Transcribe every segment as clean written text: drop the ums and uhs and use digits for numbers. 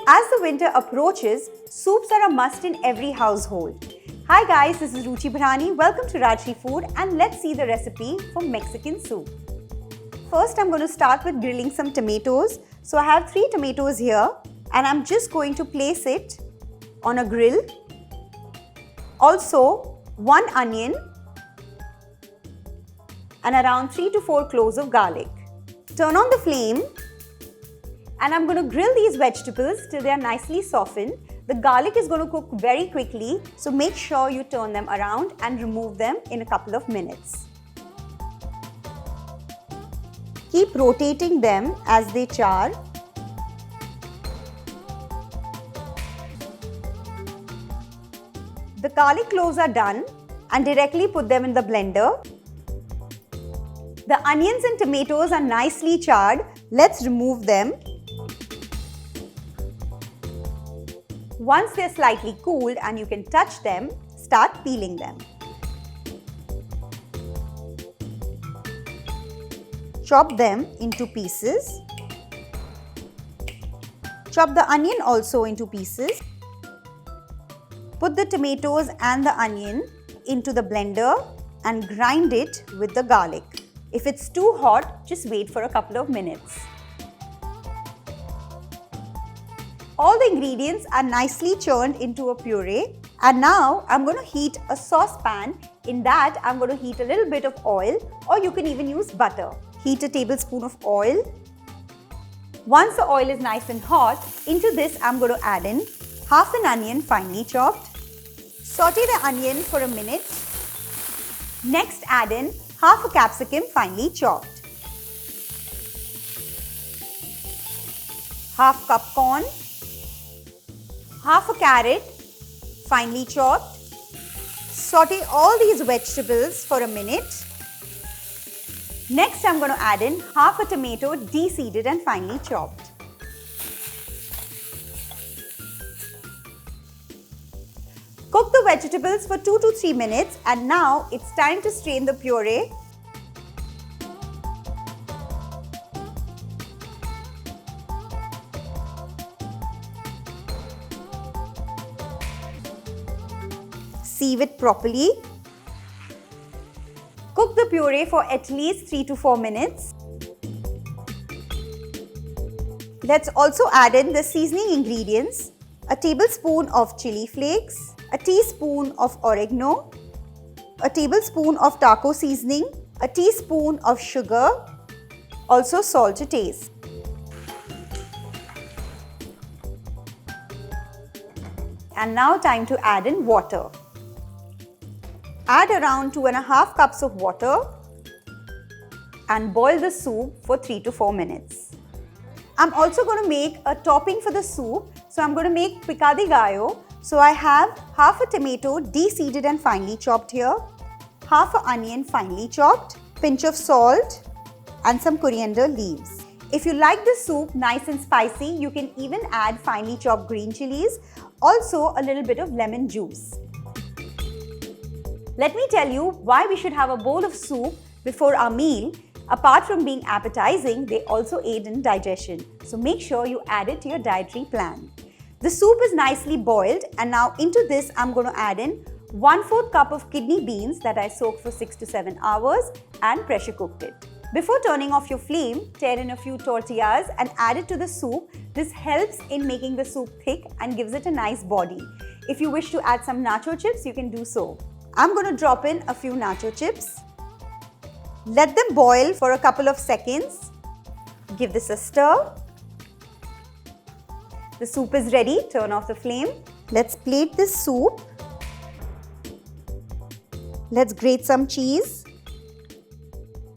As the winter approaches, soups are a must in every household. Hi guys, this is Ruchi. Welcome to Rajshri Food and let's see the recipe for Mexican soup. First, I'm going to start with grilling some tomatoes. So I have 3 tomatoes here and I'm just going to place it on a grill. Also, 1 onion and around 3 to 4 cloves of garlic. Turn on the flame and I'm going to grill these vegetables till they are nicely softened. The garlic is going to cook very quickly, so make sure you turn them around and remove them in a couple of minutes. Keep rotating them as they char. The garlic cloves are done and directly put them in the blender. The onions and tomatoes are nicely charred. Let's remove them. Once they're slightly cooled and you can touch them, start peeling them. Chop them into pieces. Chop the onion also into pieces. Put the tomatoes and the onion into the blender and grind it with the garlic. If it's too hot, just wait for a couple of minutes. All the ingredients are nicely churned into a puree, and now I'm going to heat a saucepan. In that, I'm going to heat a little bit of oil, or you can even use butter. Heat a tablespoon of oil. Once the oil is nice and hot, into this I'm going to add in half an onion finely chopped. Saute the onion for a minute. Next, add in half a capsicum finely chopped. Half cup corn. Half a carrot, finely chopped. Saute all these vegetables for a minute. Next, I'm going to add in half a tomato, de-seeded and finely chopped. Cook the vegetables for 2 to 3 minutes and now it's time to strain the puree. Sieve it properly. Cook the puree for at least 3 to 4 minutes. Let's also add in the seasoning ingredients: a tablespoon of chili flakes, a teaspoon of oregano, a tablespoon of taco seasoning, a teaspoon of sugar, also salt to taste. And now time to add in water. Add around 2.5 cups of water and boil the soup for 3 to 4 minutes. I'm also going to make a topping for the soup. So I'm going to make pico de gallo. So I have half a tomato de-seeded and finely chopped here, half an onion finely chopped, pinch of salt and some coriander leaves. If you like the soup nice and spicy, you can even add finely chopped green chilies, also a little bit of lemon juice. Let me tell you why we should have a bowl of soup before our meal. Apart from being appetizing, they also aid in digestion. So make sure you add it to your dietary plan. The soup is nicely boiled and now into this I'm going to add in 1/4 cup of kidney beans that I soaked for 6 to 7 hours and pressure cooked it. Before turning off your flame, tear in a few tortillas and add it to the soup. This helps in making the soup thick and gives it a nice body. If you wish to add some nacho chips, you can do so. I'm going to drop in a few nacho chips. Let them boil for a couple of seconds. Give this a stir. The soup is ready. Turn off the flame. Let's plate this soup. Let's grate some cheese.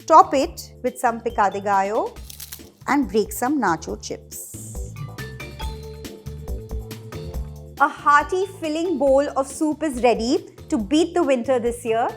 Top it with some pico de gallo and break some nacho chips. A hearty filling bowl of soup is ready to beat the winter this year.